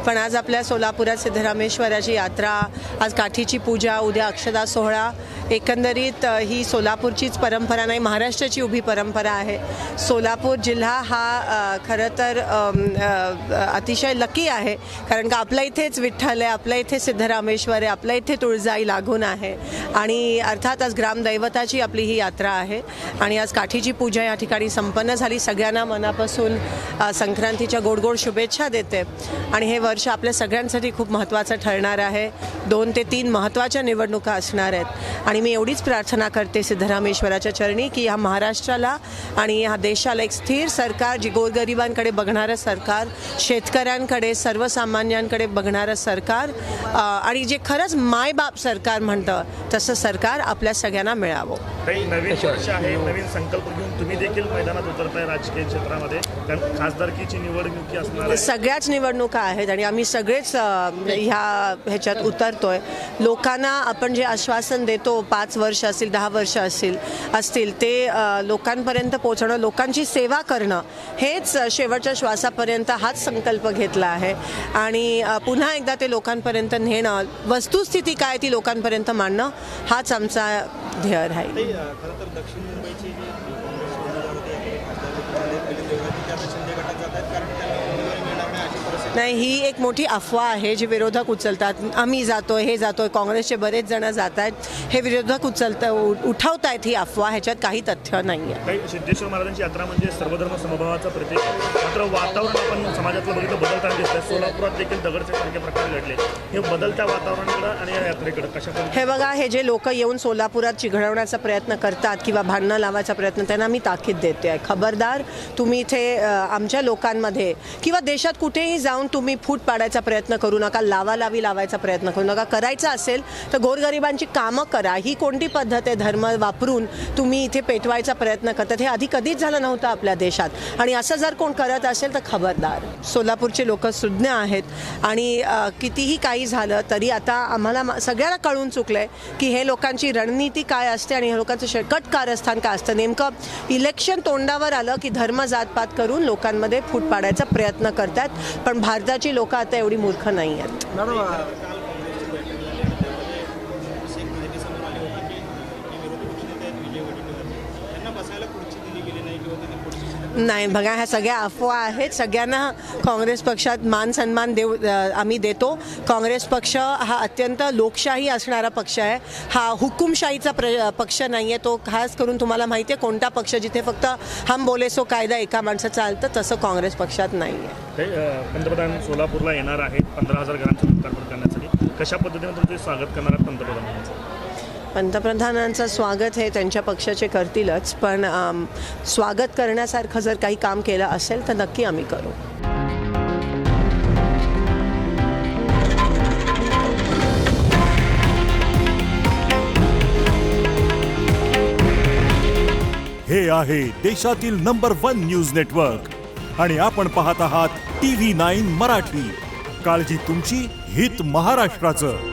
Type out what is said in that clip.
पण आज आपल्या सोलापुरात सिद्धरामेश्वराची यात्रा, आज काठीची पूजा, उद्या अक्षता सोहळा, एकंदरीत ही सोलापूरचीच परंपरा नाही, महाराष्ट्राची उभी परंपरा आहे. सोलापूर जिल्हा हा खरं तर अतिशय लकी आहे, कारण का आपल्या इथेच विठ्ठल आहे, आपल्या इथे सिद्धरामेश्वर आहे, आपल्या इथे तुळजाई लागून आहे आणि अर्थात आज ग्रामदैवताची आपली ही यात्रा आहे. आणि आज काठीची पूजा या ठिकाणी संपन्न झाली. सगळ्यांना मनापासून संक्रांतीच्या गोड शुभेच्छा देते. आणि हे वर्ष आपल्या सगळ्यांसाठी खूप महत्त्वाचं ठरणार आहे. 2 ते 3 महत्त्वाच्या निवडणुका असणार आहेत आणि मी एवढीच प्रार्थना करते सिद्धरामेश्वराच्या चरणी की ह्या महाराष्ट्राला आणि ह्या देशाला एक स्थिर सरकार, जी गोरगरिबांकडे बघणारं सरकार, शेतकऱ्यांकडे, सर्वसामान्यांकडे बघणारं सरकार आणि जे खरंच मायबाप सरकार म्हणतं तसं सरकार आपल्या सगळ्यांना मिळावं. काही नवीन वर्ष आहे, नवीन संकल्प घेऊन तुम्ही देखील मैदानात उतरताय राजकीय क्षेत्रामध्ये, कारण खासदारकीची निवडणुकी असणार आहे. सगळ्याच निवडणुका आहेत आणि आम्ही सगळेच ह्याच्यात उतरतोय. लोकांना आपण जे आश्वासन देतो 5 वर्ष असतील, 10 वर्ष असतील ते लोकांपर्यंत पोहोचवणं, लोकांची सेवा करणं, हेच शेवटच्या श्वासापर्यंत हाच संकल्प घेतला आहे. आणि पुन्हा एकदा ते लोकांपर्यंत नेणं, वस्तुस्थिती काय ती लोकांपर्यंत मांडणं, हाच आमचा ध्येय राहील. खरं तर दक्षिण मुंबईची नाही, ही एक मोठी अफवा आहे जी विरोधक उचलतात. आम्ही जातोय, हे जातोय, काँग्रेसचे बरेच जण जात आहेत, हे विरोधक उठवत आहेत ही अफवा. ह्याच्यात काही तथ्य नाही आहे. काही सिद्धेश्वर महाराजांची यात्रा म्हणजे सर्वधर्म समभावाचा प्रतीक, मात्र वातावरण आपण समाजातलं बघितलं बदलताना दिसतंय. सोलापुरात देखील दगडफेकीसारखे प्रकार घडले. हे बदलत्या वातावरणाकडे आणि या यात्रेकडे कशा हे बघा, हे जे लोक येऊन सोलापुरात चिघळवण्याचा प्रयत्न करतात किंवा भांडणं लावायचा प्रयत्न, त्यांना मी ताकीद देते आहे, खबरदार. तुम्ही इथे आमच्या लोकांमध्ये किंवा देशात कुठेही जाऊन तुम्ही फूट पाडायचा प्रयत्न करू नका, लावायचा प्रयत्न करू नका. करायचं असेल तर गोरगरिबांची कामं करा. ही कोणती पद्धत आहे? धर्म वापरून तुम्ही इथे पेटवायचा प्रयत्न करतात. हे आधी कधीच झालं नव्हतं आपल्या देशात आणि असं जर कोण करत असेल तर खबरदार. सोलापूरचे लोक सुज्ञ आहेत आणि कितीही काही झालं तरी आता आम्हाला सगळ्यांना कळून चुकलं आहे की हे लोकांची रणनीती काय असते आणि हे लोकांचं शेकट कारस्थान काय असतं. नेमकं इलेक्शन तोंडावर आलं की धर्म जातपात करून लोकांमध्ये फूट पाडायचा प्रयत्न करतात. पण भारताची लोक आता एवढी मूर्ख नाही आहेत. नाही बघा, ह्या सगळ्या अफवा आहेत. सगळ्यांना काँग्रेस पक्षात मान सन्मान आम्ही देतो. काँग्रेस पक्ष हा अत्यंत लोकशाही असणारा पक्ष आहे. हा हुकुमशाहीचा पक्ष नाही आहे. तो खास करून तुम्हाला माहिती आहे कोणता पक्ष जिथे फक्त हम बोले सो कायदा एका माणसाचं चालतं, तसं काँग्रेस पक्षात नाही आहे. पंतप्रधान सोलापूरला येणार आहेत 15,000 घरांचं लोकार्पण करण्यासाठी. कशा पद्धतीने तुमचे स्वागत करणार आहेत पंतप्रधानांचं? पंतप्रधानांचं स्वागत हे त्यांच्या पक्षाचे करतीलच, पण स्वागत करण्यासारखं जर काही काम केलं असेल तर नक्की आम्ही करू. हे आहे देशातील नंबर 1 न्यूज नेटवर्क आणि आपण पाहत आहात TV9 मराठी. काळजी तुमची, हित महाराष्ट्राचं.